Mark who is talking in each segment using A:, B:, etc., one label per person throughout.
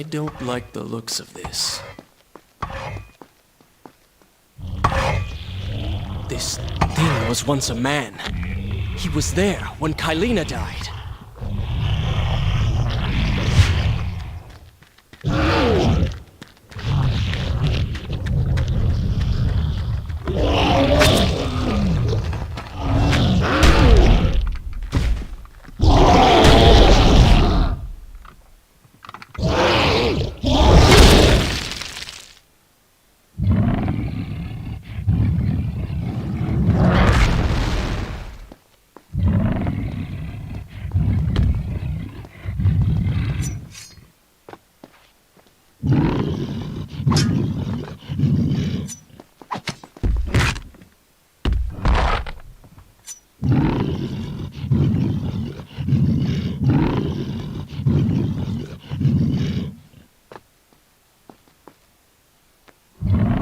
A: I don't like the looks of this. This thing was once a man. He was there when Kylina died.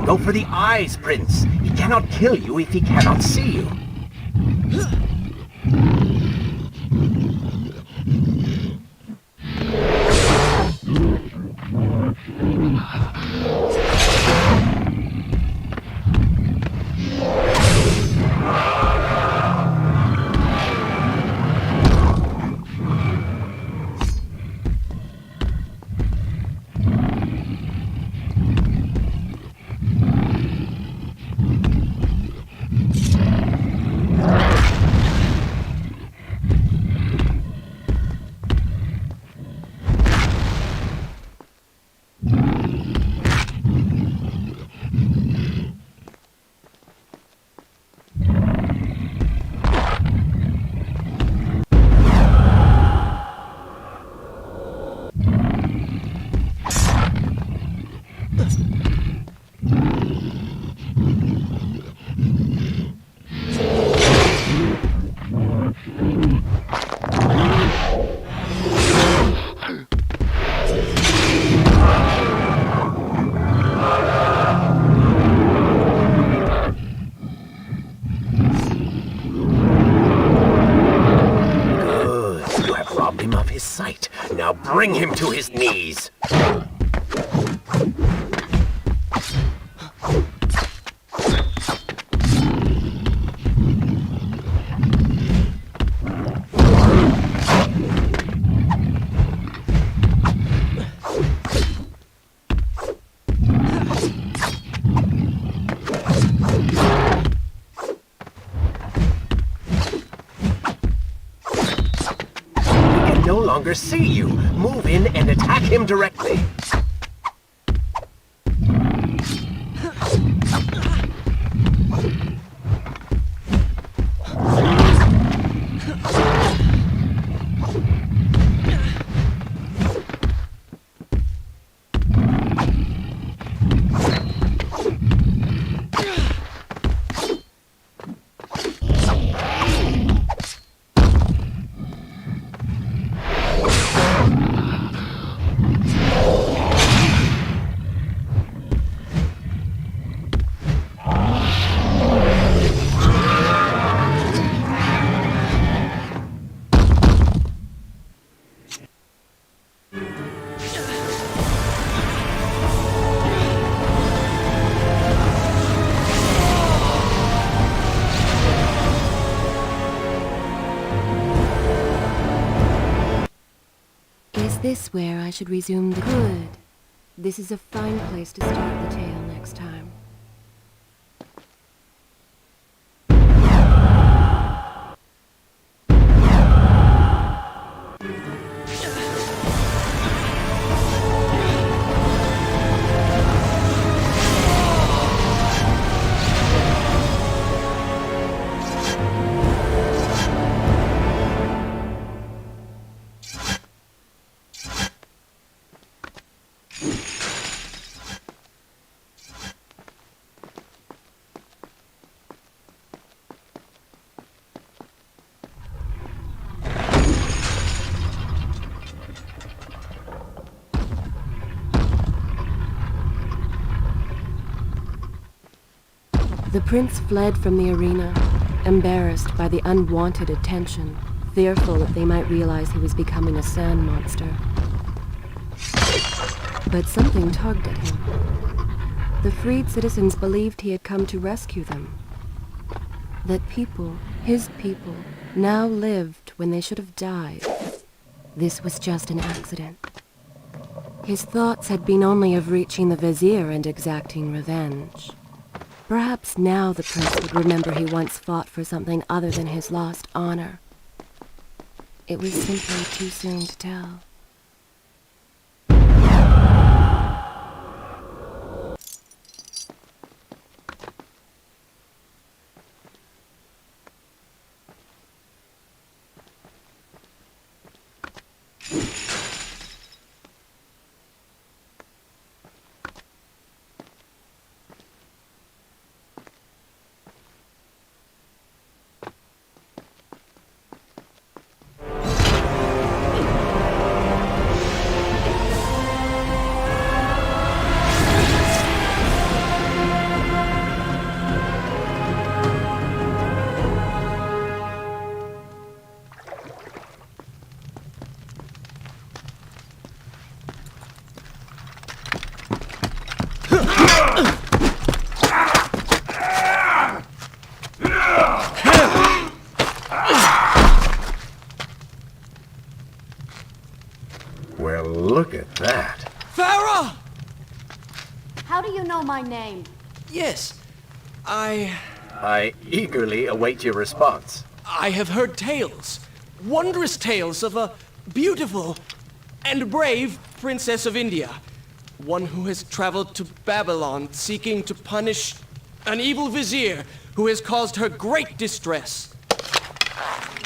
B: Go for the eyes, Prince. He cannot kill you if he cannot see you. Sight. Now bring him to his knees. No longer see you. Move in and attack him directly.
C: Is this where I should resume the good? This is a fine place to start the tale next time. The prince fled from the arena, embarrassed by the unwanted attention, fearful that they might realize he was becoming a sand monster. But something tugged at him. The freed citizens believed he had come to rescue them. That people, his people, now lived when they should have died. This was just an accident. His thoughts had been only of reaching the vizier and exacting revenge. Perhaps now the prince would remember he once fought for something other than his lost honor. It was simply too soon to tell.
B: Well, look at that.
A: Farah!
D: How do you know my name?
A: Yes,
B: I eagerly await your response.
A: I have heard tales, wondrous tales of a beautiful and brave princess of India. One who has traveled to Babylon seeking to punish an evil vizier who has caused her great distress.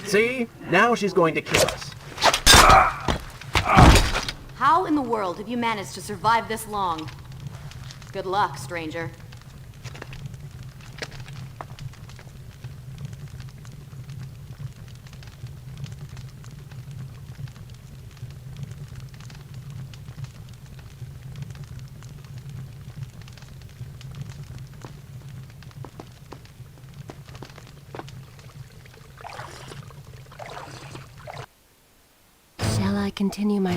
B: See? Now she's going to kill us.
D: How in the world have you managed to survive this long? Good luck, stranger.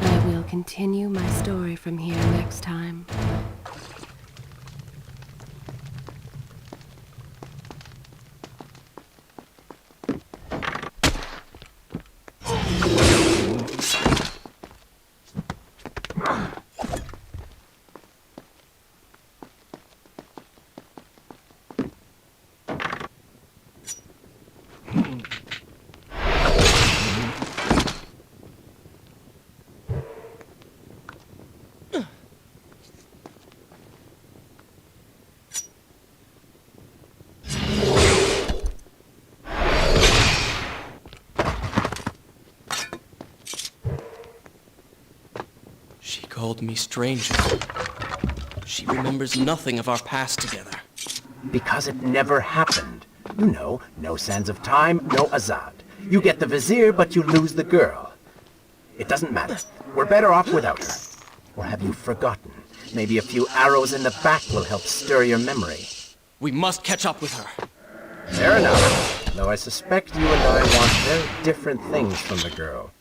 C: I will continue my story from here next time.
A: She called me stranger. She remembers nothing of our past together.
B: Because it never happened. You know, no sands of time, no Azad. You get the vizier, but you lose the girl. It doesn't matter. We're better off without her. Or have you forgotten? Maybe a few arrows in the back will help stir your memory.
A: We must catch up with her.
B: Fair enough. Though I suspect you and I want very different things from the girl.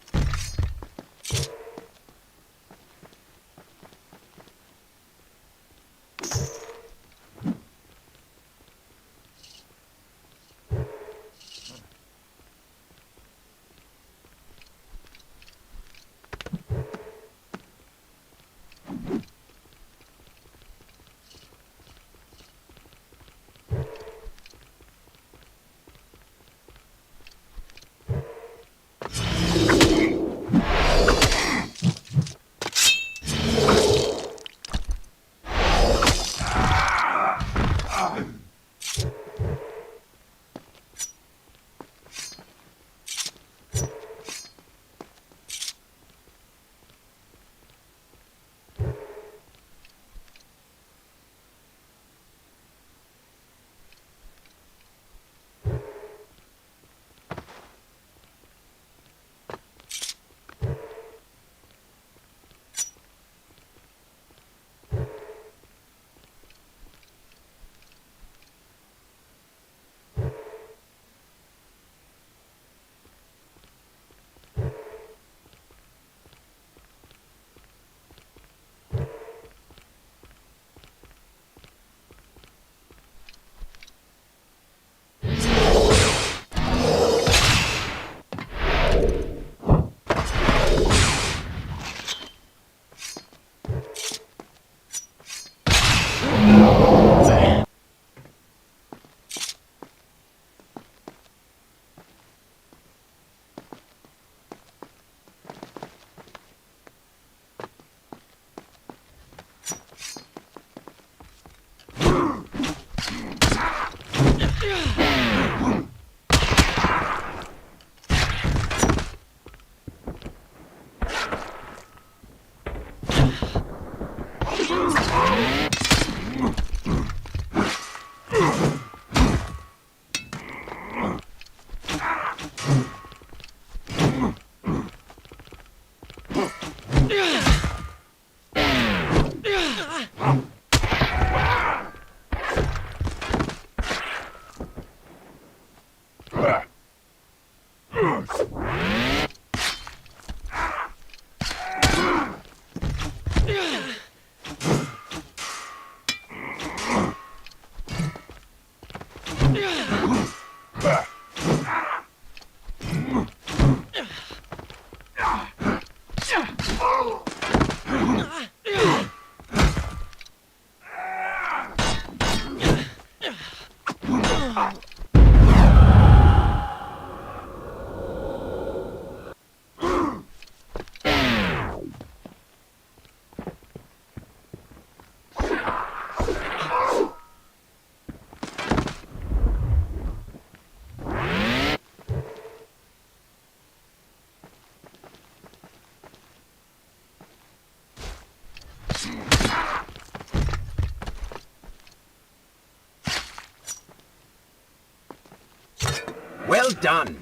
B: Well done.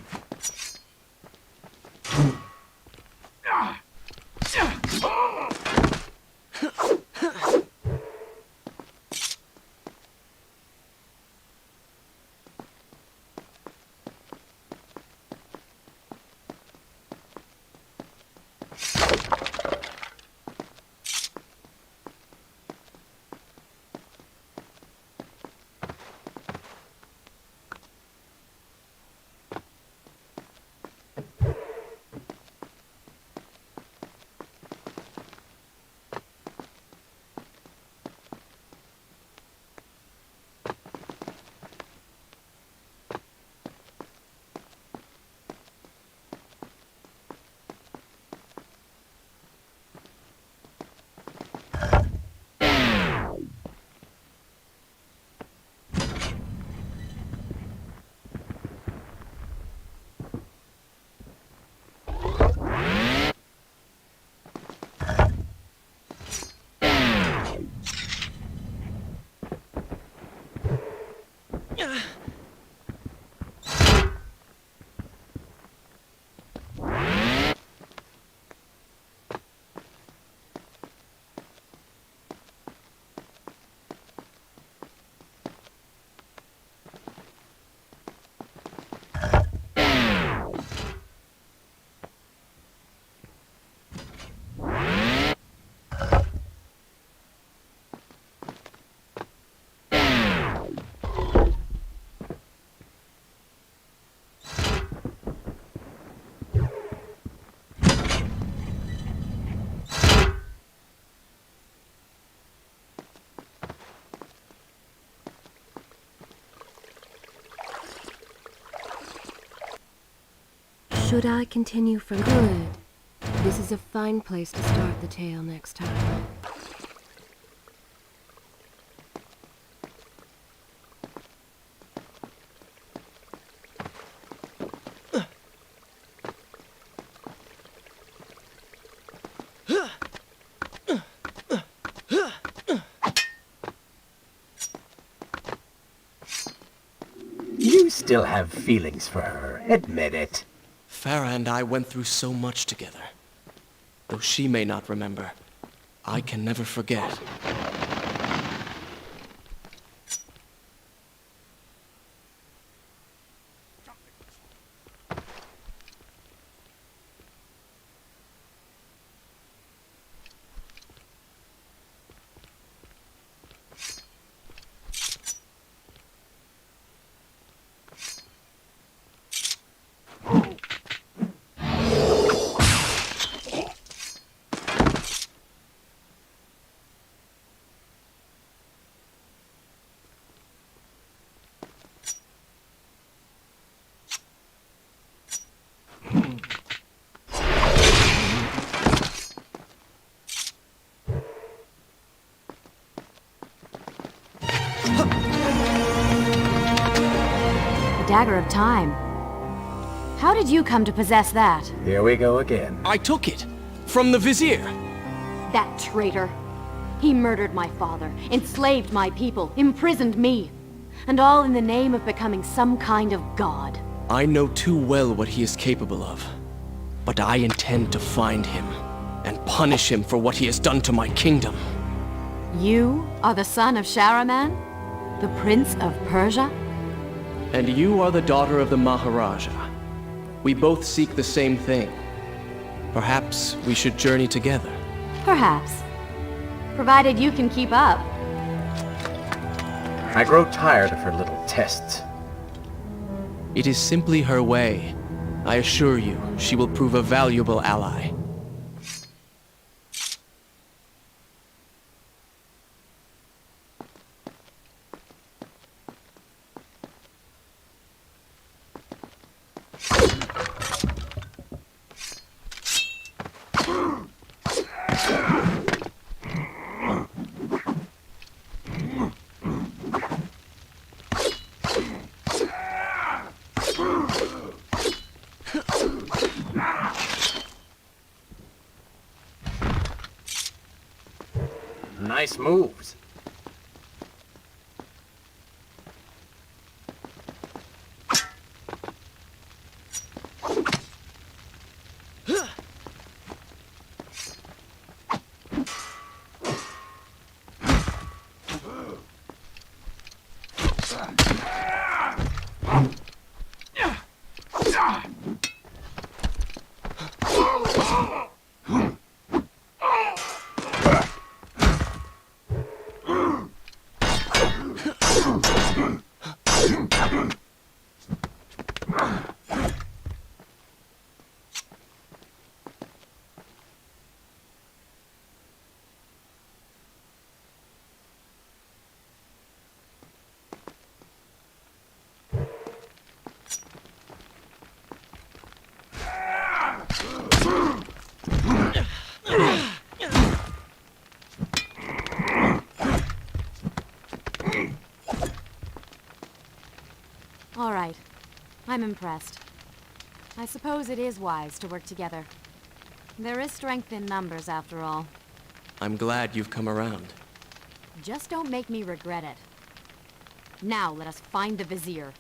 C: Should I continue from good? This is a fine place to start the tale next time.
B: You still have feelings for her. Admit it.
A: Farah and I went through so much together. Though she may not remember, I can never forget.
D: Dagger of Time. How did you come to possess that?
B: Here we go again.
A: I took it from the Vizier.
D: That traitor. He murdered my father, enslaved my people, imprisoned me. And all in the name of becoming some kind of god.
A: I know too well what he is capable of. But I intend to find him and punish him for what he has done to my kingdom.
D: You are the son of Shahraman? The Prince of Persia?
A: And you are the daughter of the Maharaja. We both seek the same thing. Perhaps we should journey together.
D: Perhaps. Provided you can keep up.
B: I grow tired of her little tests.
A: It is simply her way. I assure you, she will prove a valuable ally.
B: Nice moves.
D: All right. I'm impressed. I suppose it is wise to work together. There is strength in numbers, after all.
A: I'm glad you've come around.
D: Just don't make me regret it. Now let us find the Vizier.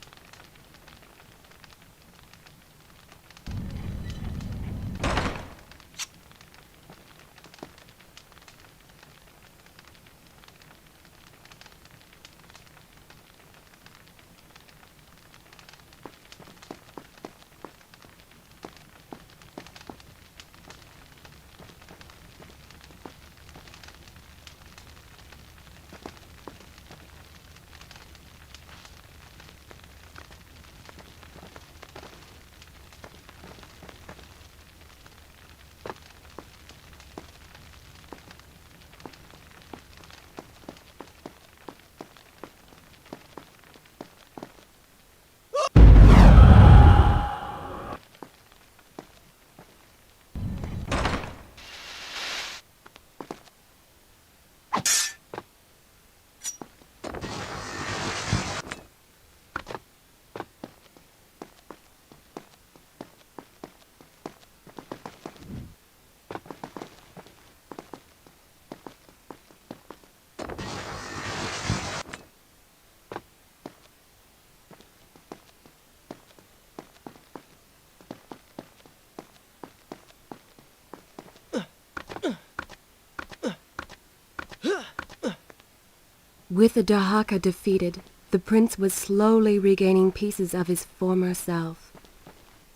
C: With the Dahaka defeated, the prince was slowly regaining pieces of his former self.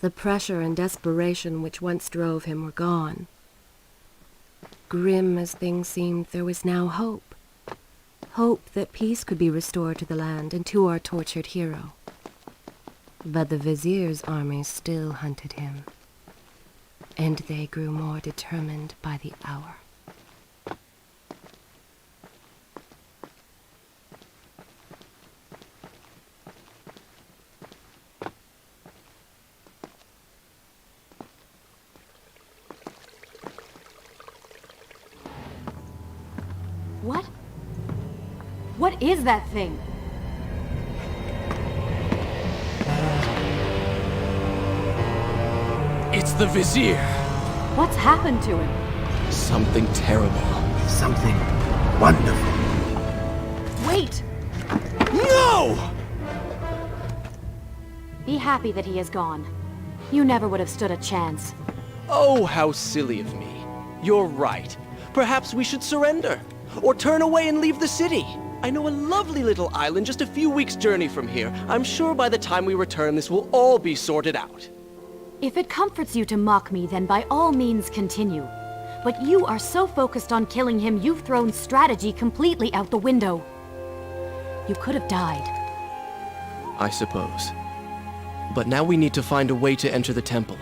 C: The pressure and desperation which once drove him were gone. Grim as things seemed, there was now hope. Hope that peace could be restored to the land and to our tortured hero. But the Vizier's armies still hunted him, and they grew more determined by the hour.
D: What? What is that thing?
A: It's the Vizier!
D: What's happened to him?
A: Something terrible.
B: Something wonderful.
D: Wait!
A: No!
D: Be happy that he is gone. You never would have stood a chance.
A: Oh, how silly of me. You're right. Perhaps we should surrender. Or turn away and leave the city. I know a lovely little island just a few weeks' journey from here. I'm sure by the time we return, this will all be sorted out.
D: If it comforts you to mock me, then by all means continue. But you are so focused on killing him, you've thrown strategy completely out the window. You could have died.
A: I suppose. But now we need to find a way to enter the temple.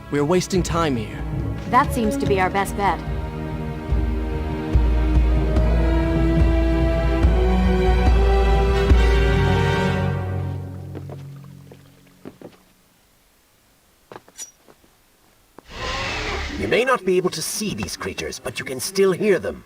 A: We're wasting time here.
D: That seems to be our best bet.
B: You may not be able to see these creatures, but you can still hear them.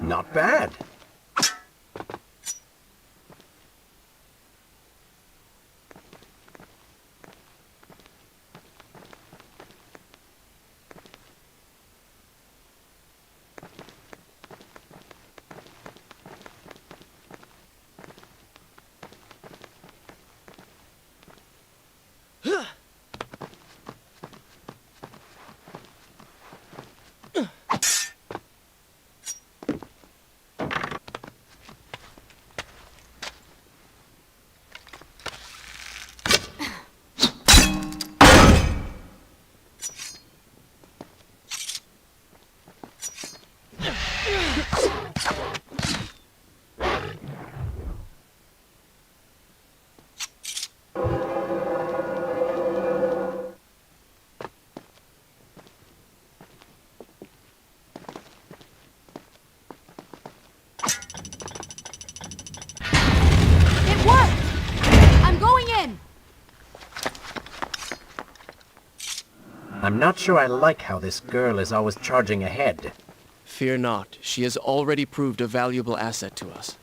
B: Not bad. I'm not sure I like how this girl is always charging ahead.
A: Fear not. She has already proved a valuable asset to us.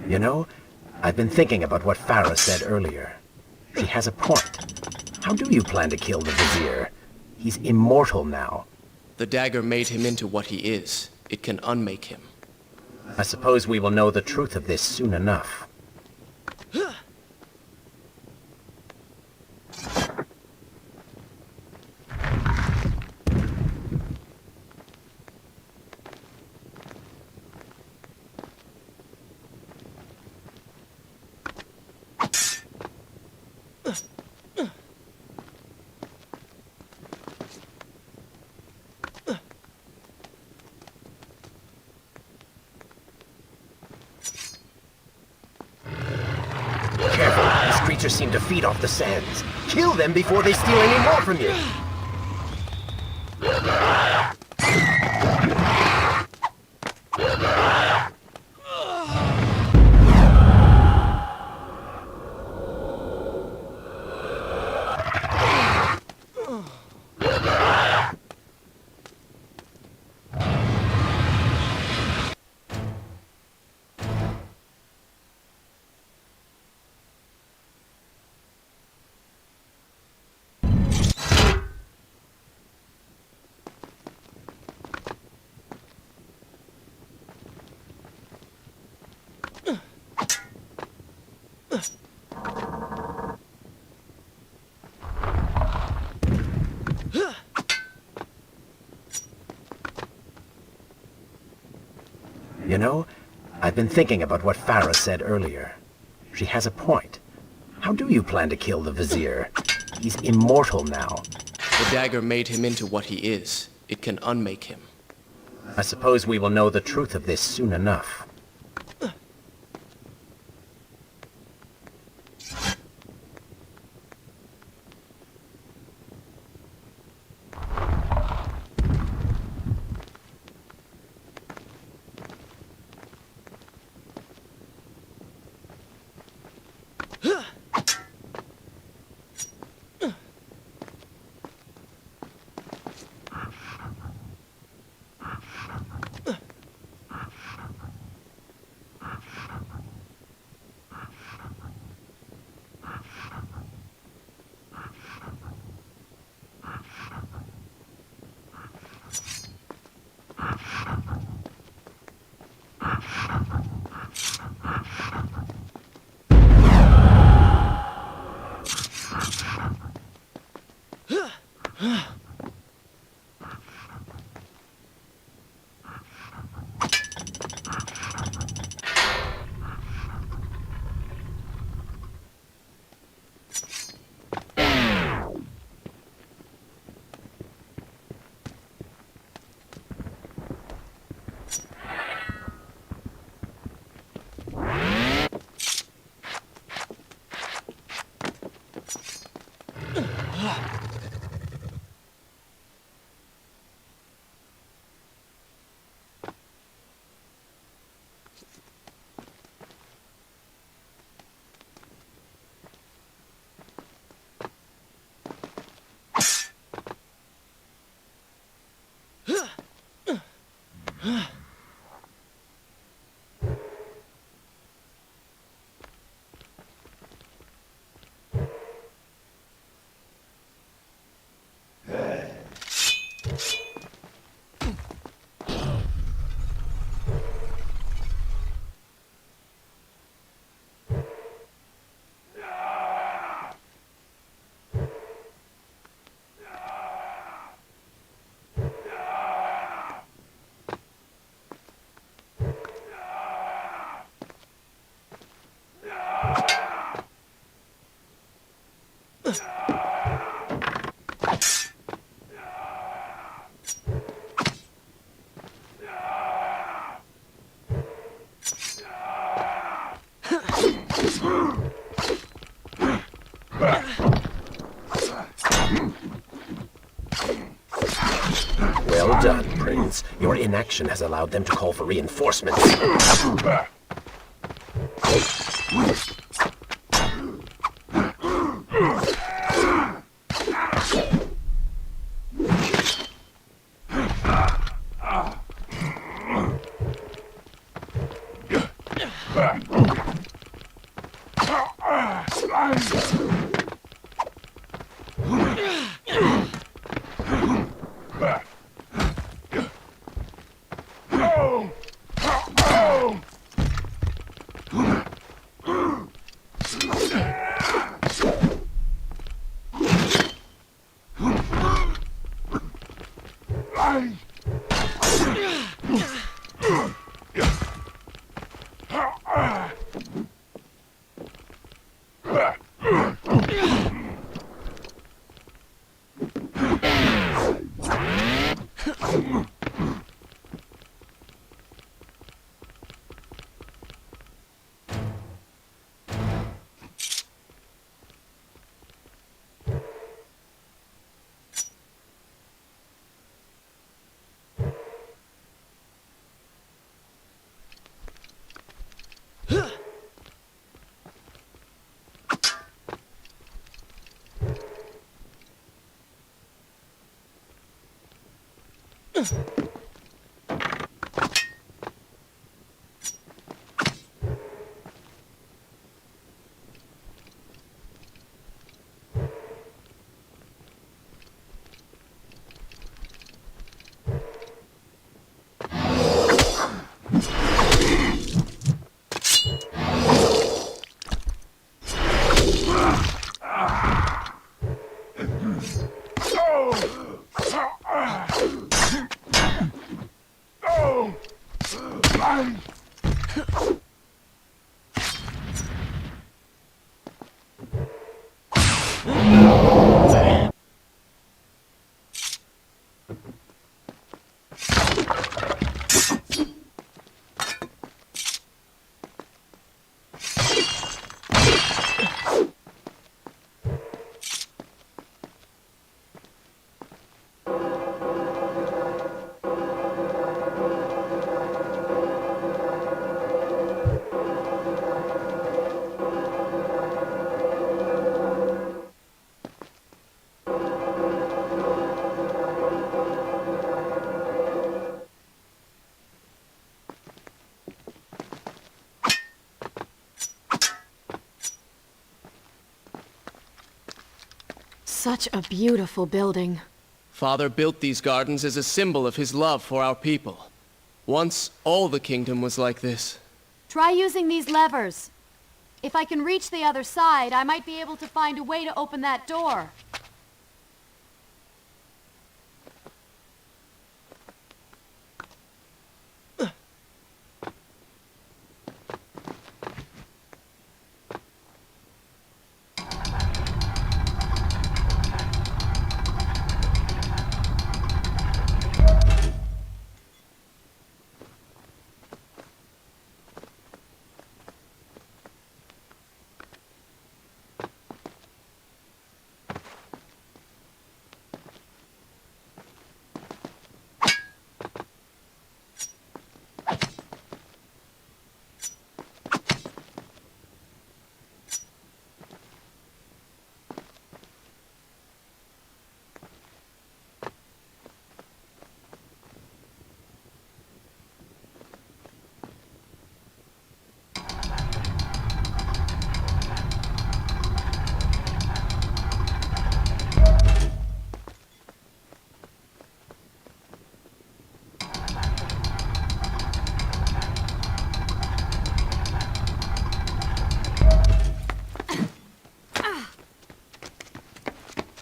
B: You know, I've been thinking about what Farah said earlier. She has a point. How do you plan to kill the Vizier? He's immortal now.
A: The dagger made him into what he is. It can unmake him.
B: I suppose we will know the truth of this soon enough. creatures seem to feed off the sands. Kill them before they steal any more from you. You know, I've been thinking about what Farah said earlier. She has a point. How do you plan to kill the Vizier? He's immortal now.
A: The dagger made him into what he is. It can unmake him.
B: I suppose we will know the truth of this soon enough. Well done, Prince. Your inaction has allowed them to call for reinforcements.
D: Such a beautiful building.
A: Father built these gardens as a symbol of his love for our people. Once, all the kingdom was like this.
D: Try using these levers. If I can reach the other side, I might be able to find a way to open that door.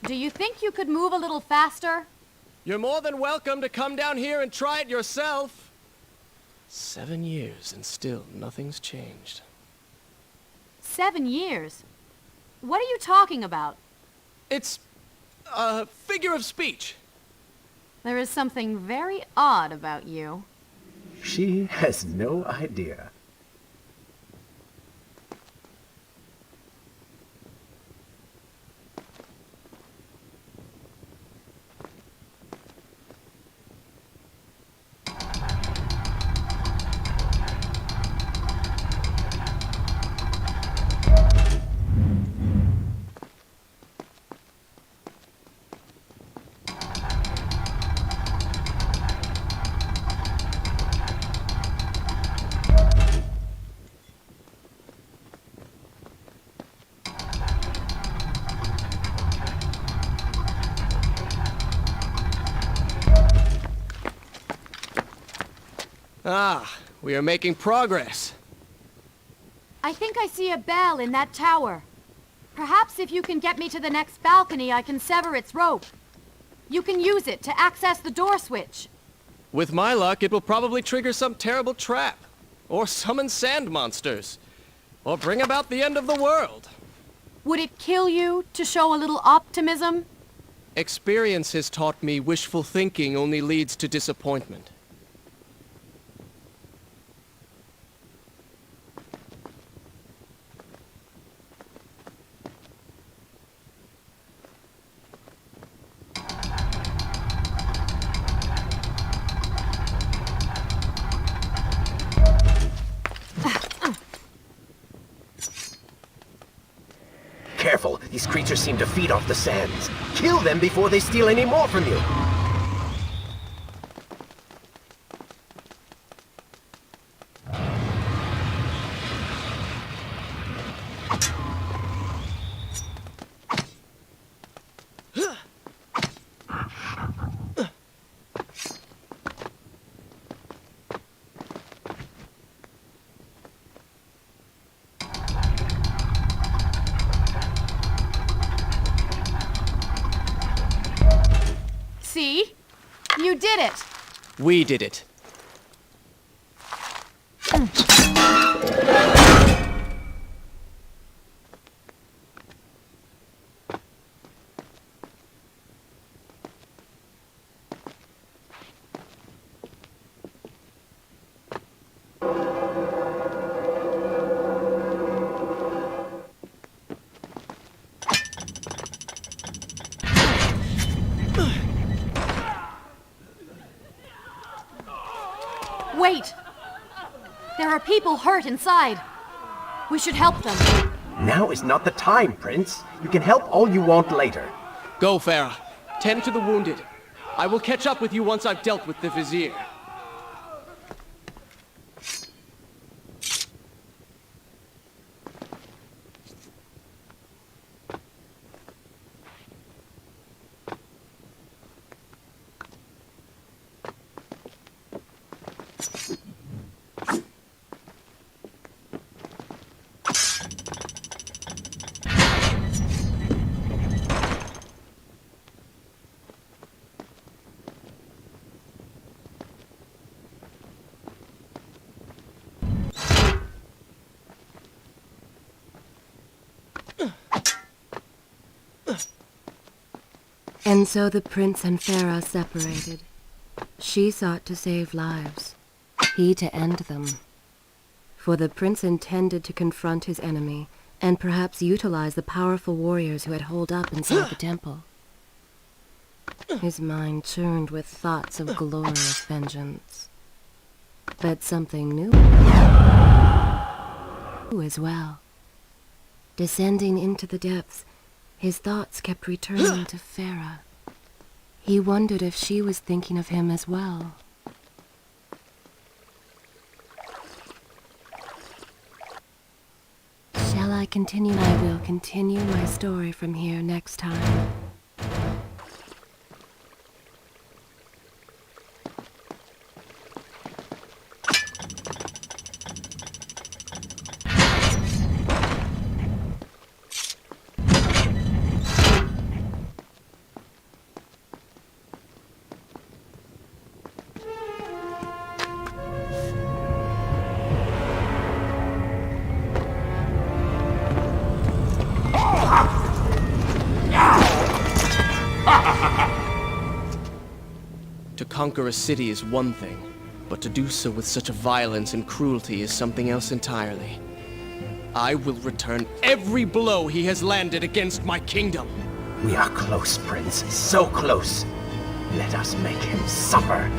D: Do you think you could move a little faster?
A: You're more than welcome to come down here and try it yourself. 7 years and still nothing's changed.
D: 7 years? What are you talking about?
A: It's a figure of speech.
D: There is something very odd about you.
B: She has no idea.
A: Ah, we are making progress.
D: I think I see a bell in that tower. Perhaps if you can get me to the next balcony, I can sever its rope. You can use it to access the door switch.
A: With my luck, it will probably trigger some terrible trap. Or summon sand monsters. Or bring about the end of the world.
D: Would it kill you to show a little optimism?
A: Experience has taught me wishful thinking only leads to disappointment.
B: Careful, these creatures seem to feed off the sands. Kill them before they steal any more from you.
D: See? You did it!
A: We did it.
D: Wait! There are people hurt inside. We should help them.
B: Now is not the time, Prince. You can help all you want later.
A: Go, Farah. Tend to the wounded. I will catch up with you once I've dealt with the Vizier.
C: And so the prince and Farah separated. She sought to save lives, he to end them. For the prince intended to confront his enemy, and perhaps utilize the powerful warriors who had holed up inside the temple. His mind churned with thoughts of glorious vengeance. But something new as well. Descending into the depths, his thoughts kept returning to Farah. He wondered if she was thinking of him as well. Shall I continue? I will continue my story from here next time.
A: To conquer a city is one thing, but to do so with such a violence and cruelty is something else entirely. I will return every blow he has landed against my kingdom.
B: We are close, Prince. So close. Let us make him suffer.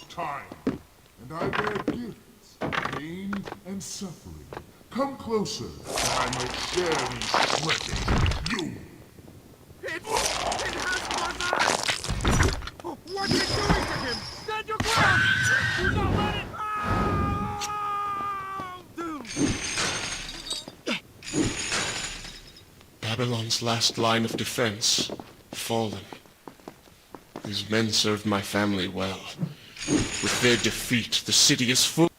E: Time, and I bear gifts, pain and suffering. Come closer, that I may share these treasures with you.
F: It has Pasand! What are you doing to him? Stand your ground! Do not let it!
E: Babylon's last line of defense, fallen. These men served my family well. With their defeat, the city is full.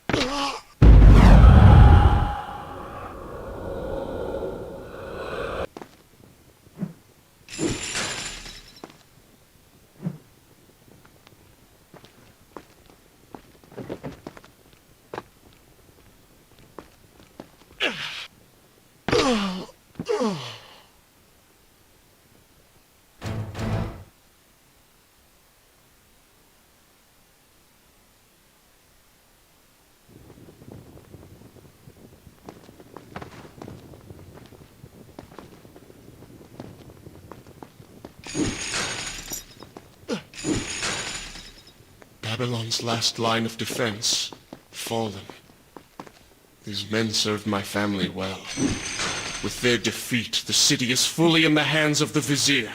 E: Babylon's last line of defense, fallen. These men served my family well. With their defeat, the city is fully in the hands of the Vizier.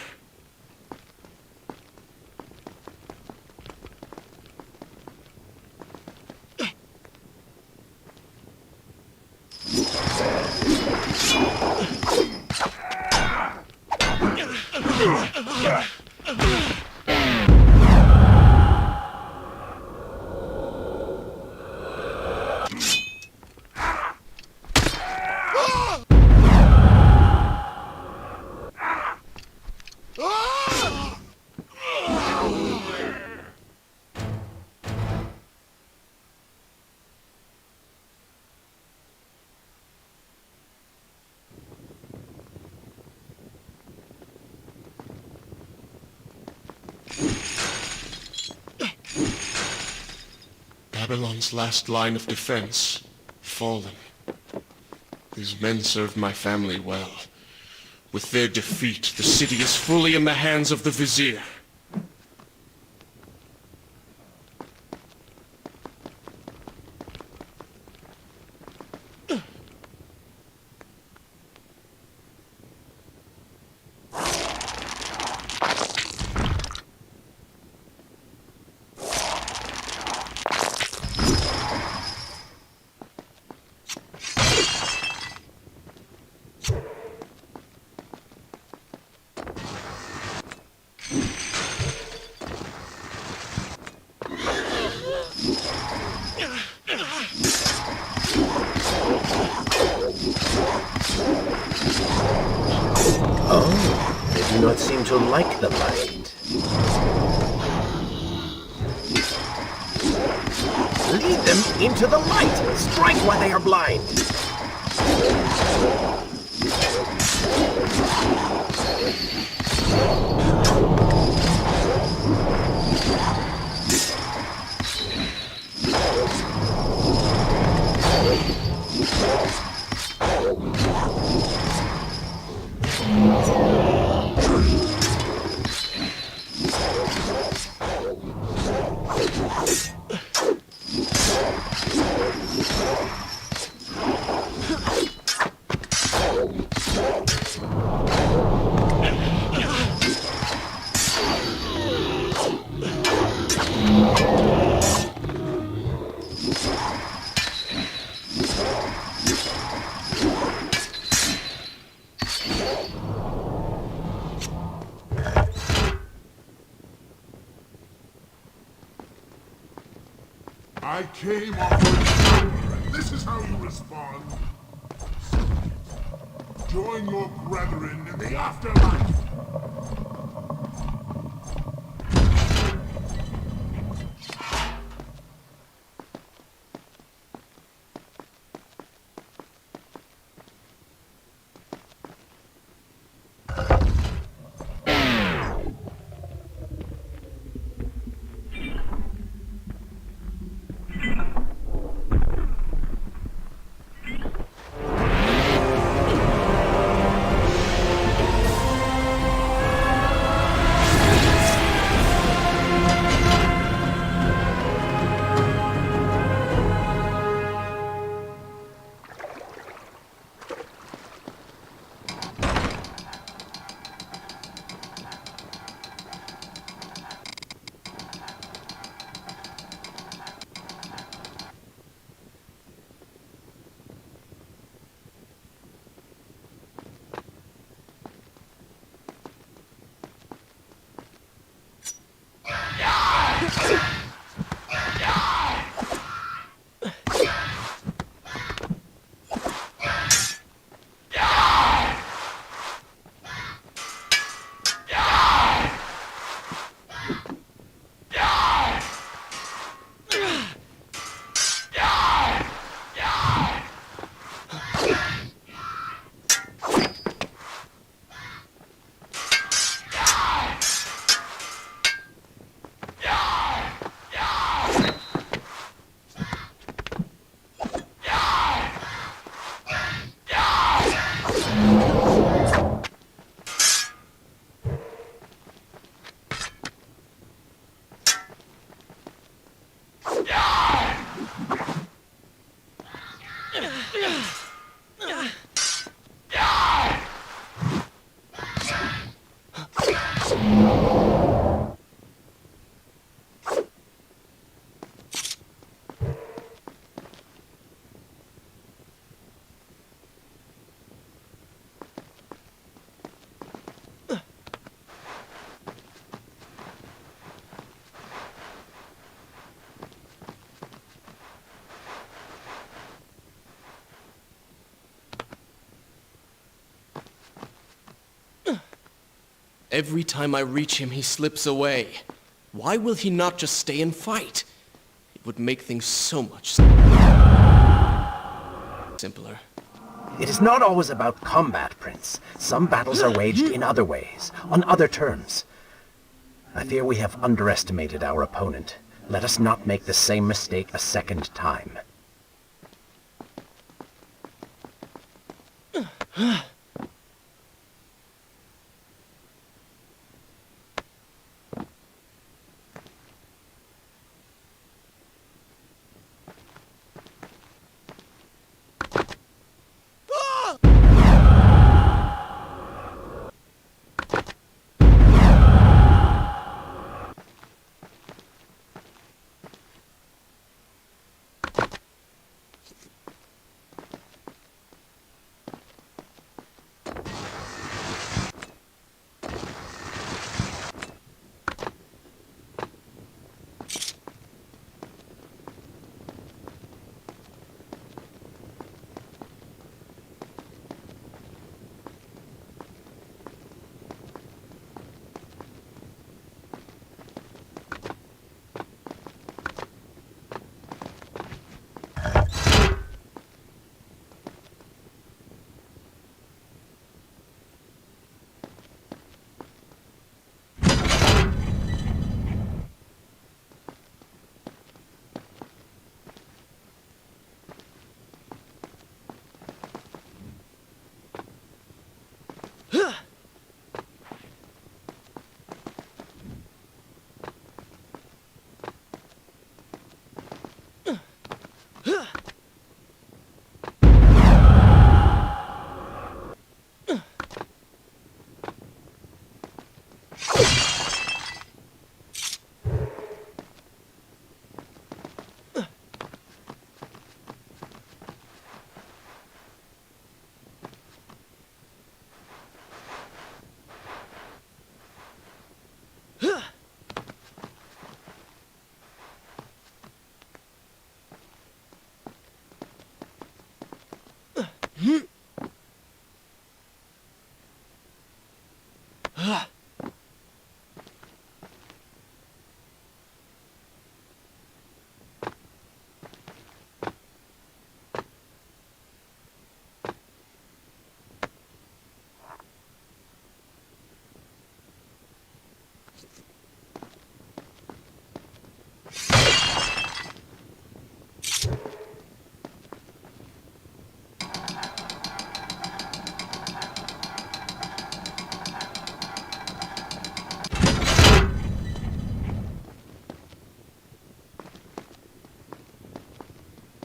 E: Babylon's last line of defense, fallen. These men served my family well. With their defeat, the city is fully in the hands of the Vizier.
B: Oh, they do not seem to like the light. Lead them into the light! Strike while they are blind!
E: I came offering silver, and this is how you respond? Join your brethren in the afterlife!
A: Every time I reach him, he slips away. Why will he not just stay and fight? It would make things so much simpler.
B: It is not always about combat, Prince. Some battles are waged in other ways, on other terms. I fear we have underestimated our opponent. Let us not make the same mistake a second time.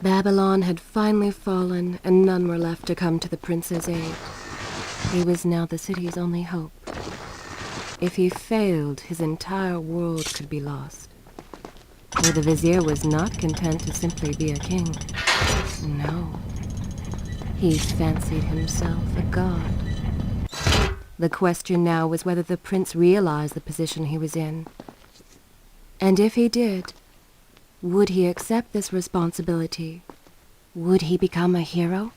C: Babylon had finally fallen, and none were left to come to the prince's aid. He was now the city's only hope. If he failed, his entire world could be lost. For the vizier was not content to simply be a king. No. He fancied himself a god. The question now was whether the prince realized the position he was in. And if he did, would he accept this responsibility? Would he become a hero?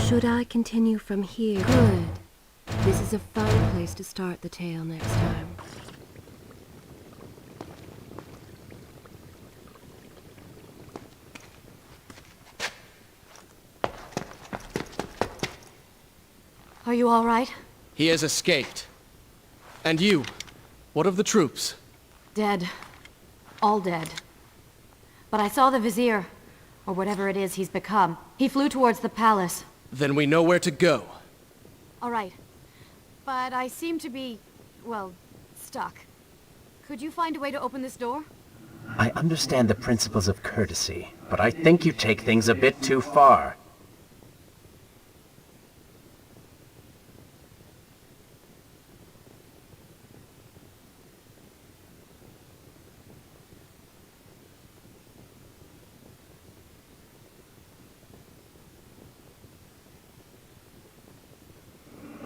C: Should I continue from here? Good. This is a fine place to start the tale next time.
D: Are you all right?
A: He has escaped. And you? What of the troops?
D: Dead. All dead. But I saw the vizier, or whatever it is he's become. He flew towards the palace.
A: Then we know where to go.
D: All right. But I seem to be, well, stuck. Could you find a way to open this door?
B: I understand the principles of courtesy, but I think you take things a bit too far.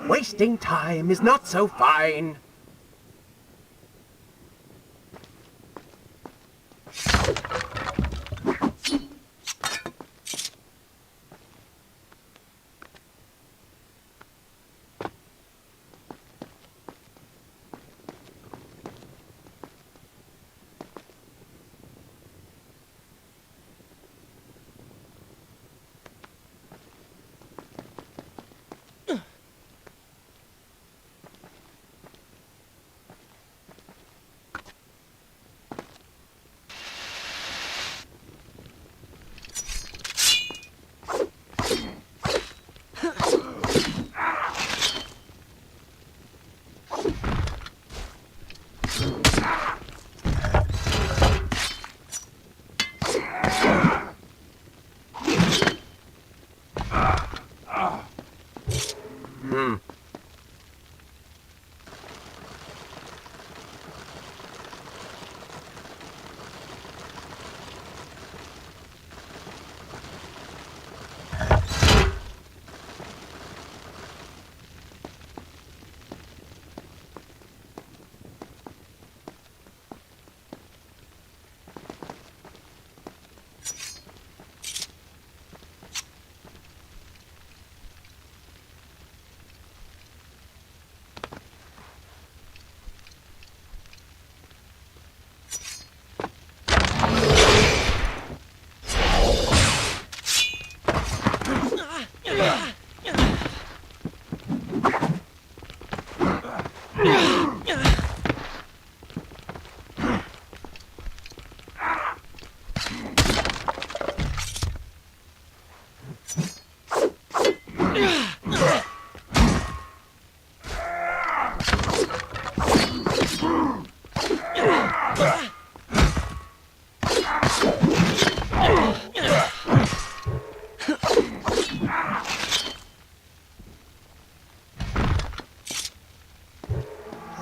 B: Wasting time is not so fine.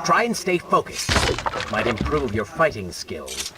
B: Try and stay focused. Might improve your fighting skills.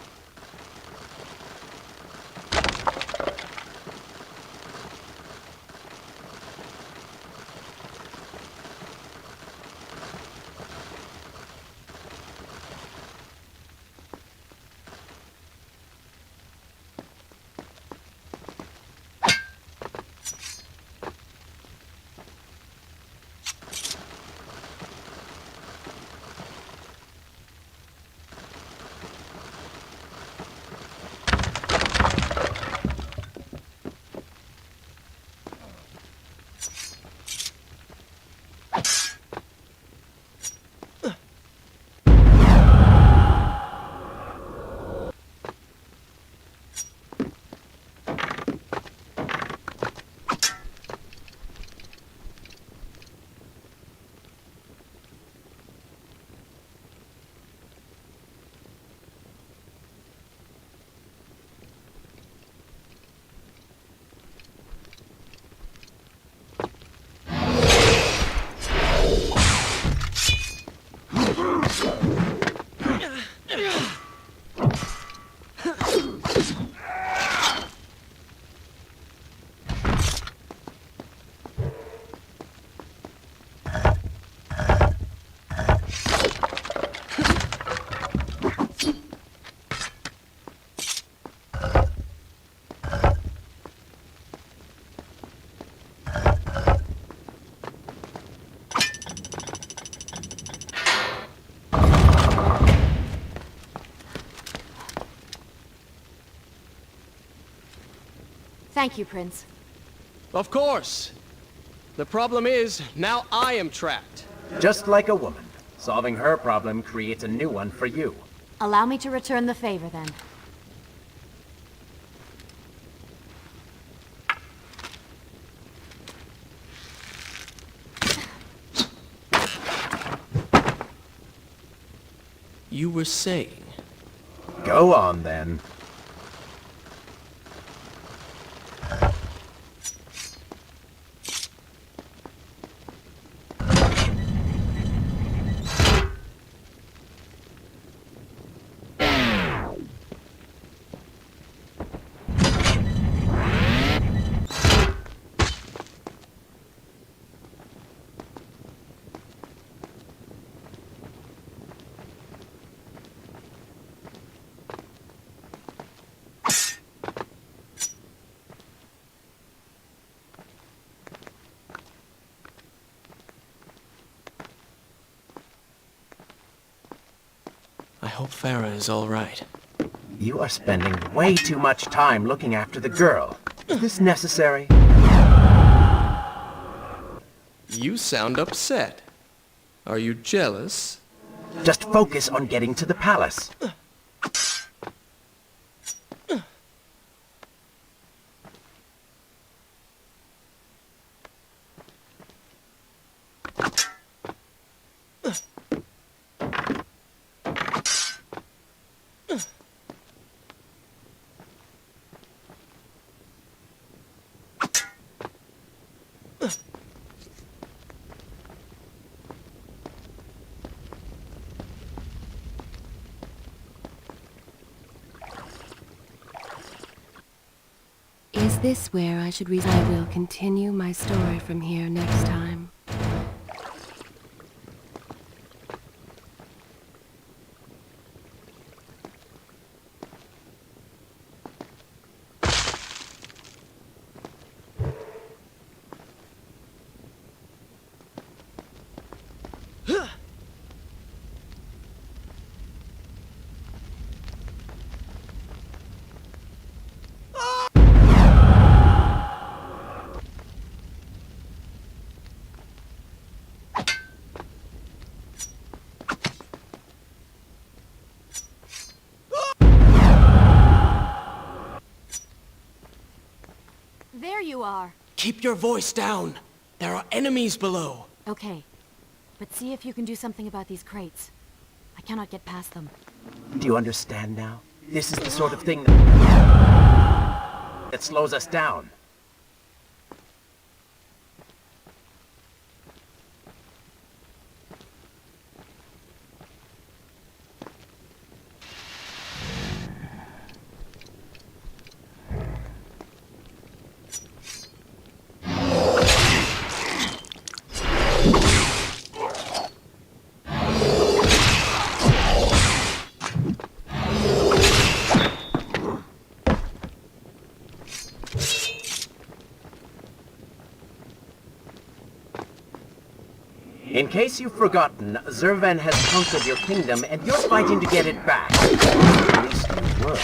D: Thank you, Prince.
A: Of course. The problem is, now I am trapped.
B: Just like a woman. Solving her problem creates a new one for you.
D: Allow me to return the favor, then.
A: You were saying...
B: Go on, then.
A: I hope Farah is all right.
B: You are spending way too much time looking after the girl. Is this necessary?
A: You sound upset. Are you jealous?
B: Just focus on getting to the palace.
C: Is this where I should I will continue my story from here next time.
A: Keep your voice down. There are enemies below.
D: Okay. But see if you can do something about these crates. I cannot get past them.
B: Do you understand now? This is the sort of thing that slows us down. In case you've forgotten, Zurvan has conquered your kingdom, and you're fighting to get it back. At least you were.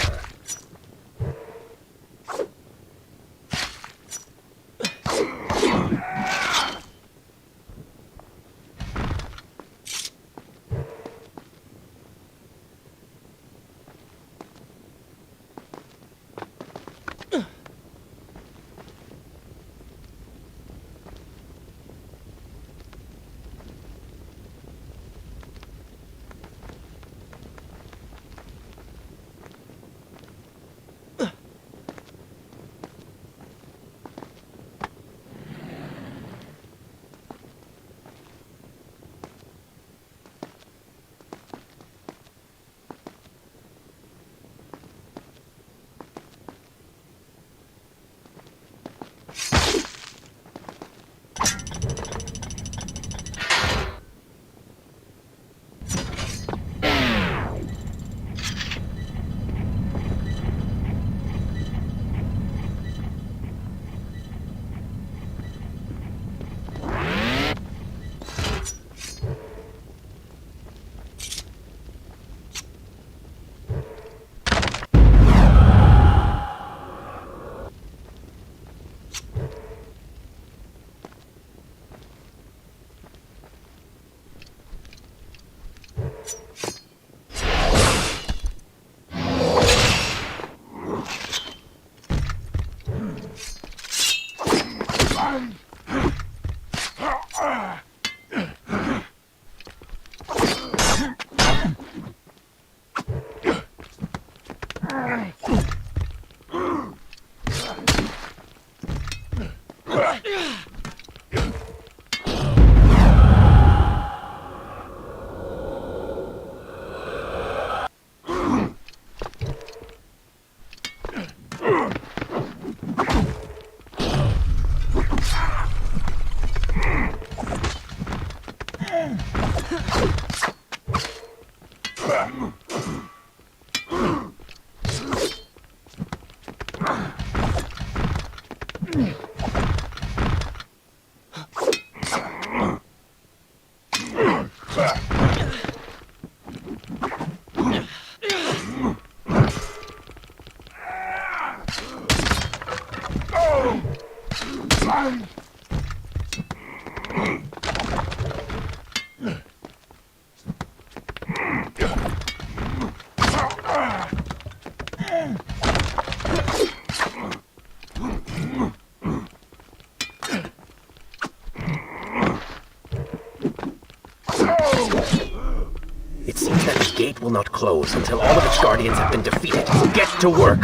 B: It seems that the gate will not close until all of its guardians have been defeated. Get to work!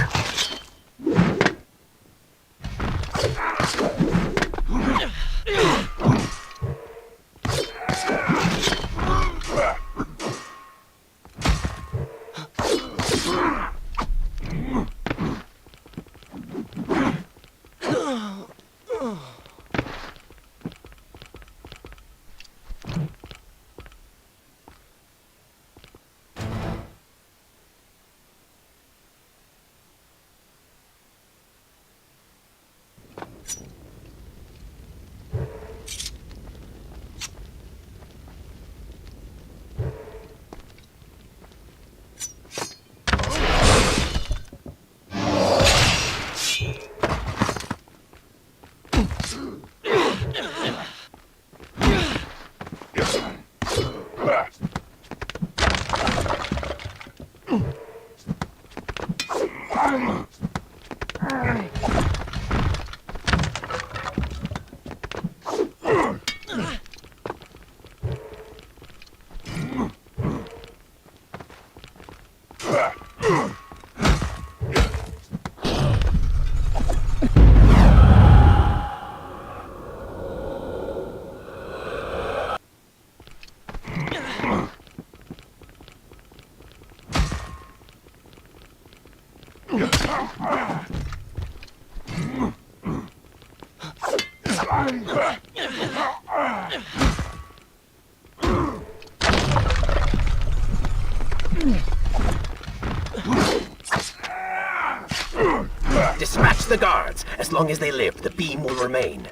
B: Dispatch the guards. As long as they live, the beam will remain.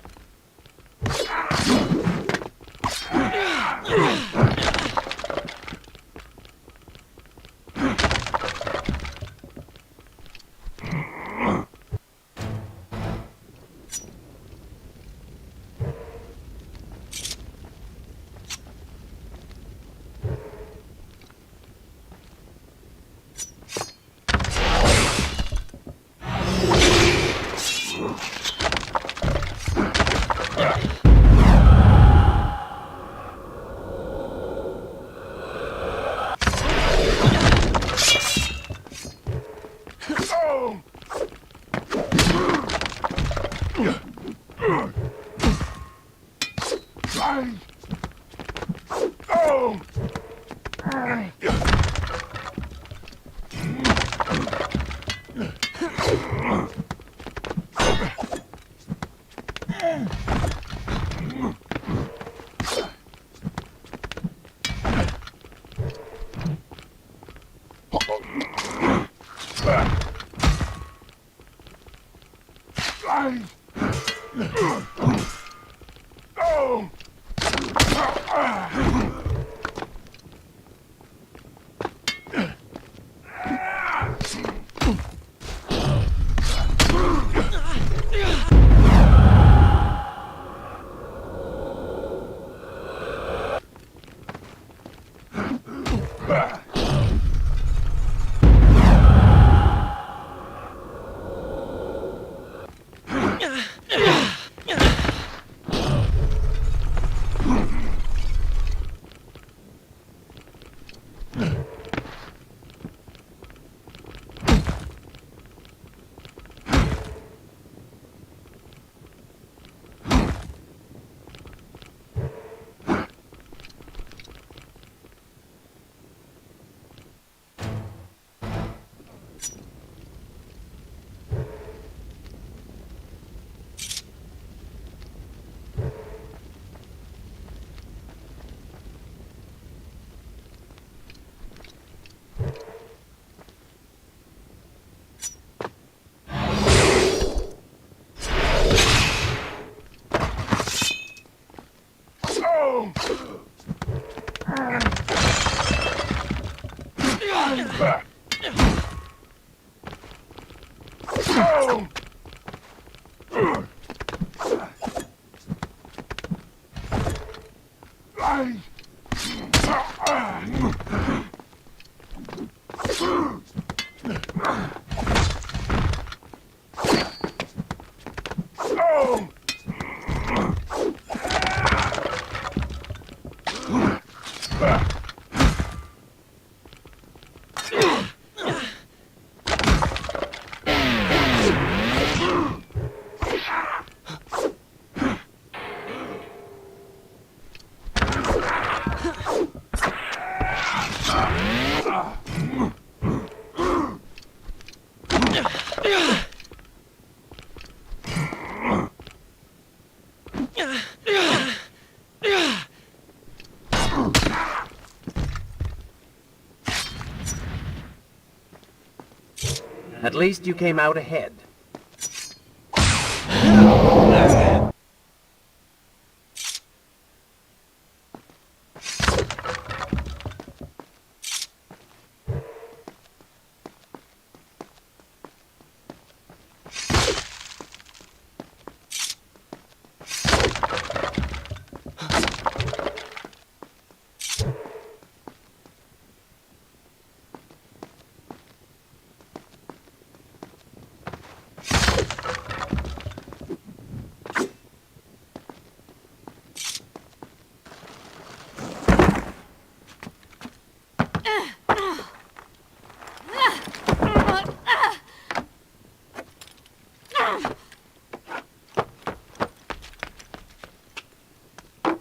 B: At least you came out ahead.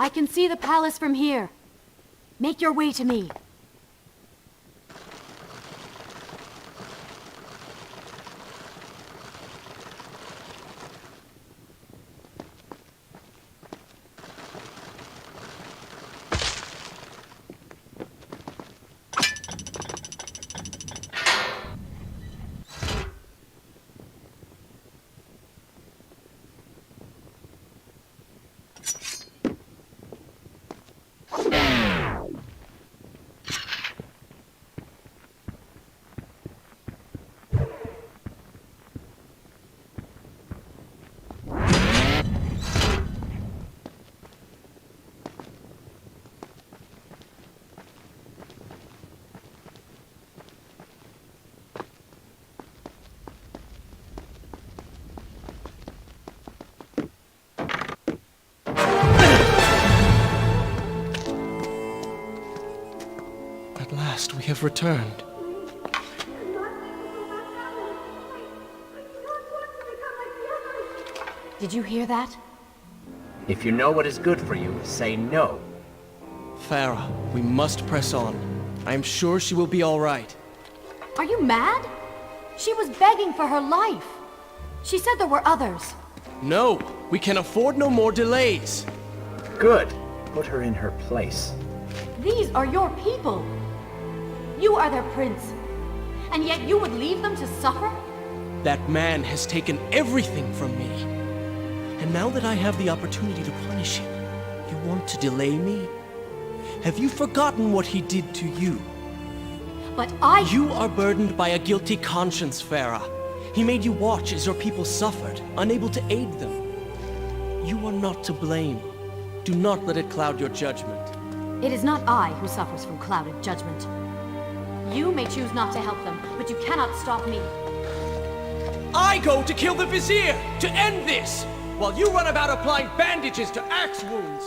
D: I can see the palace from here. Make your way to me.
A: At last, we have returned.
D: Did you hear that?
B: If you know what is good for you, say no.
A: Farah, we must press on. I am sure she will be all right.
D: Are you mad? She was begging for her life. She said there were others.
A: No, we can afford no more delays.
B: Good. Put her in her place.
D: These are your people. You are their prince. And yet you would leave them to suffer?
A: That man has taken everything from me. And now that I have the opportunity to punish him, you want to delay me? Have you forgotten what he did to you?
D: But
A: You are burdened by a guilty conscience, Farah. He made you watch as your people suffered, unable to aid them. You are not to blame. Do not let it cloud your judgment.
D: It is not I who suffers from clouded judgment. You may choose not to help them, but you cannot stop me.
A: I go to kill the Vizier, to end this, while you run about applying bandages to axe wounds.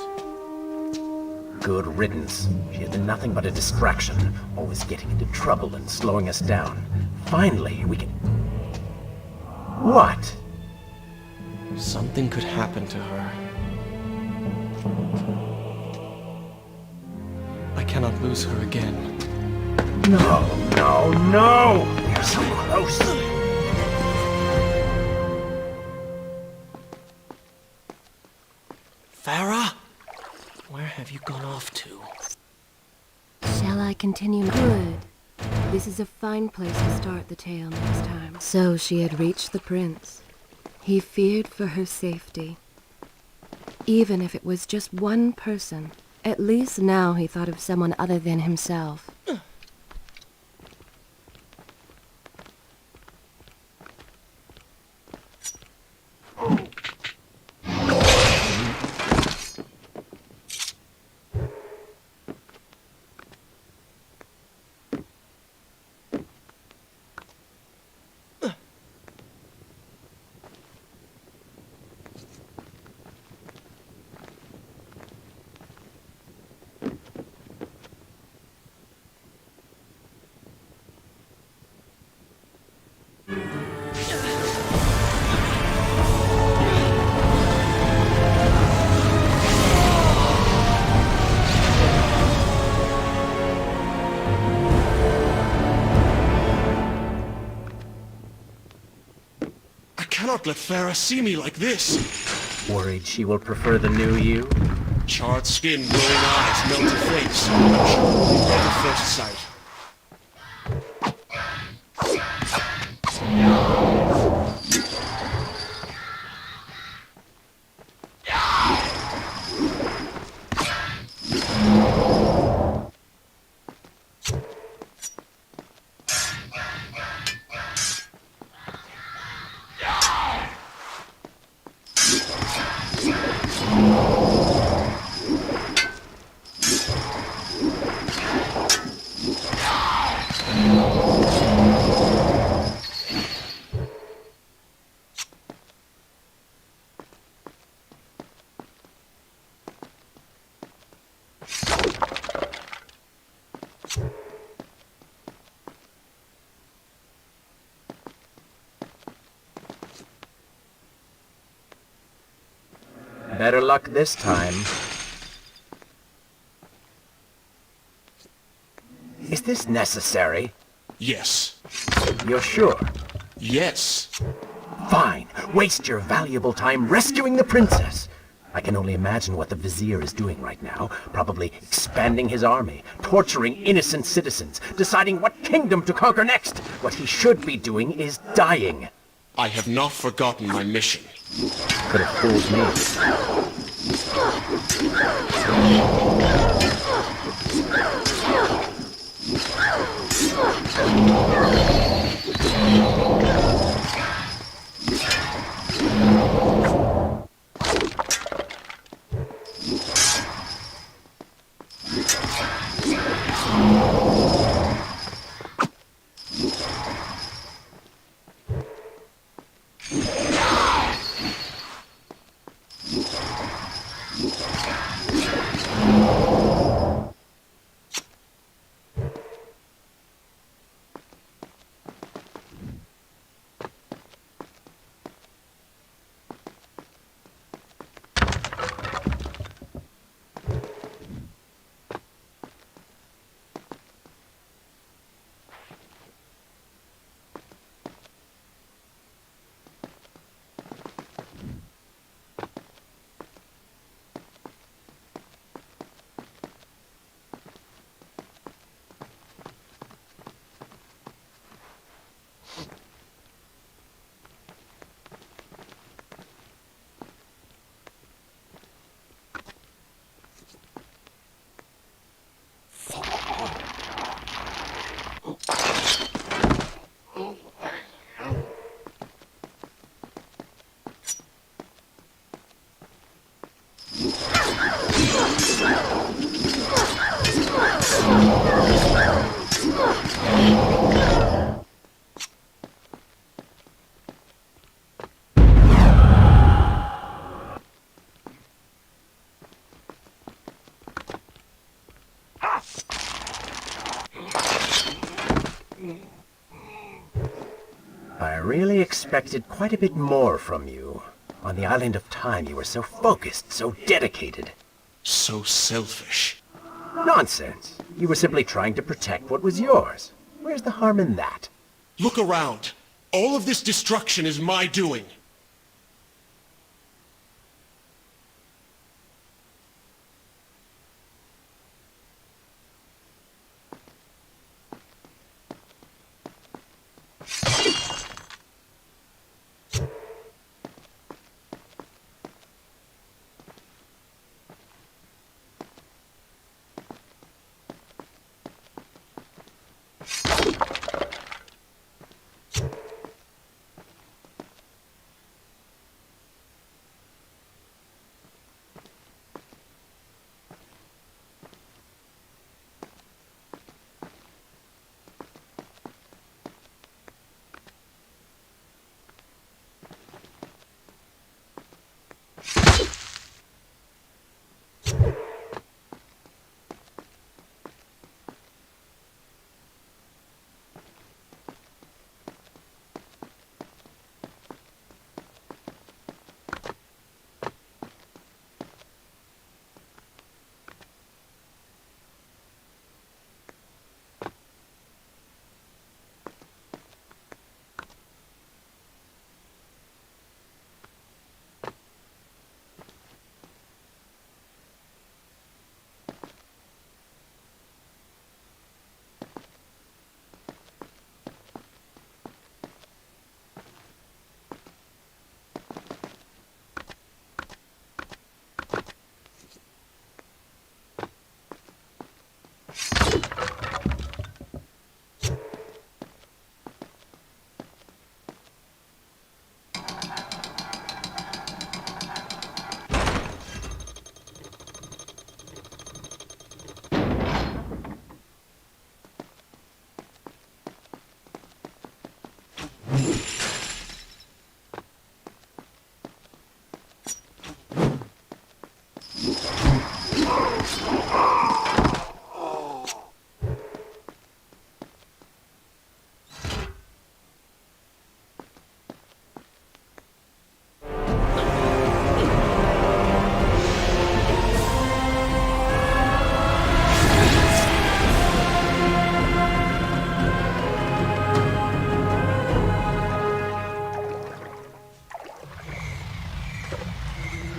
B: Good riddance. She has been nothing but a distraction, always getting into trouble and slowing us down. Finally, we can... What?
A: Something could happen to her. I cannot lose her again.
B: No, no, no! We're so close!
A: Farah? Where have you gone off to?
C: Shall I continue? Good. This is a fine place to start the tale next time. So she had reached the prince. He feared for her safety. Even if it was just one person, at least now he thought of someone other than himself.
E: I cannot let Farah see me like this.
B: Worried she will prefer the new you?
E: Charred skin, glowing eyes, melted face. I'm sure it will be love at first sight.
B: Better luck this time. Is this necessary?
E: Yes.
B: You're sure?
E: Yes.
B: Fine. Waste your valuable time rescuing the princess. I can only imagine what the Vizier is doing right now. Probably expanding his army, torturing innocent citizens, deciding what kingdom to conquer next. What he should be doing is dying.
E: I have not forgotten my mission.
B: Could have fooled me. I really expected quite a bit more from you. On the Island of Time, you were so focused, so dedicated.
E: So selfish.
B: Nonsense. You were simply trying to protect what was yours. Where's the harm in that?
E: Look around. All of this destruction is my doing.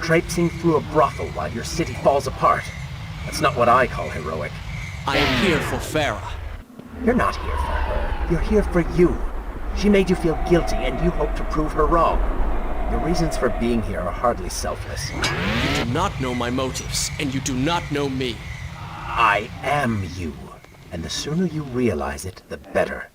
B: Traipsing through a brothel while your city falls apart. That's not what I call heroic.
A: I am here for Farah.
B: You're not here for her. You're here for you. She made you feel guilty, and you hope to prove her wrong. Your reasons for being here are hardly selfless.
A: You do not know my motives, and you do not know me.
B: I am you. And the sooner you realize it, the better.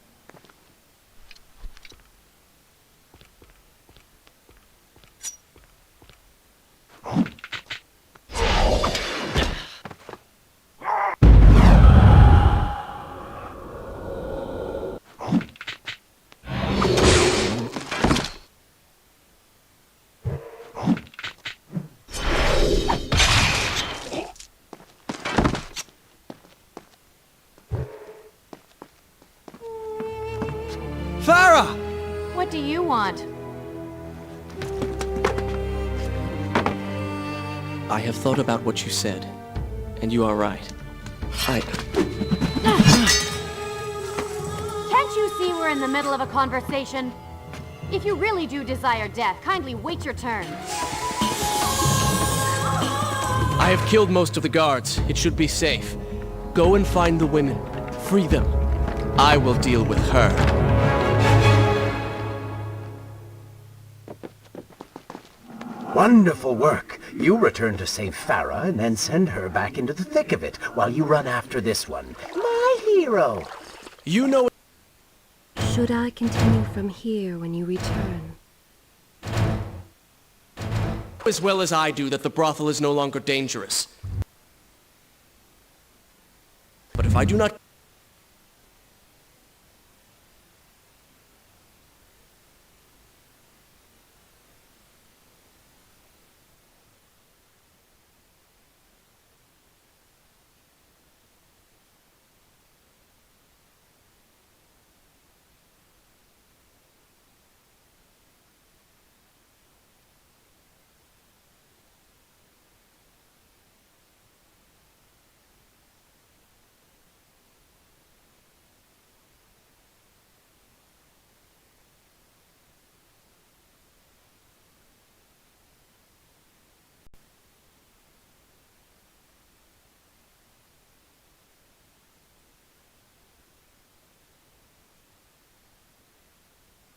A: Farah!
D: What do you want?
A: I have thought about what you said, and you are right.
D: Can't you see we're in the middle of a conversation? If you really do desire death, kindly wait your turn.
A: I have killed most of the guards. It should be safe. Go and find the women. Free them. I will deal with her.
B: Wonderful work. You return to save Farah and then send her back into the thick of it while you run after this one. My hero!
A: You know
C: Should I continue from here when you return?
A: as well as I do that the brothel is no longer dangerous. But if I do not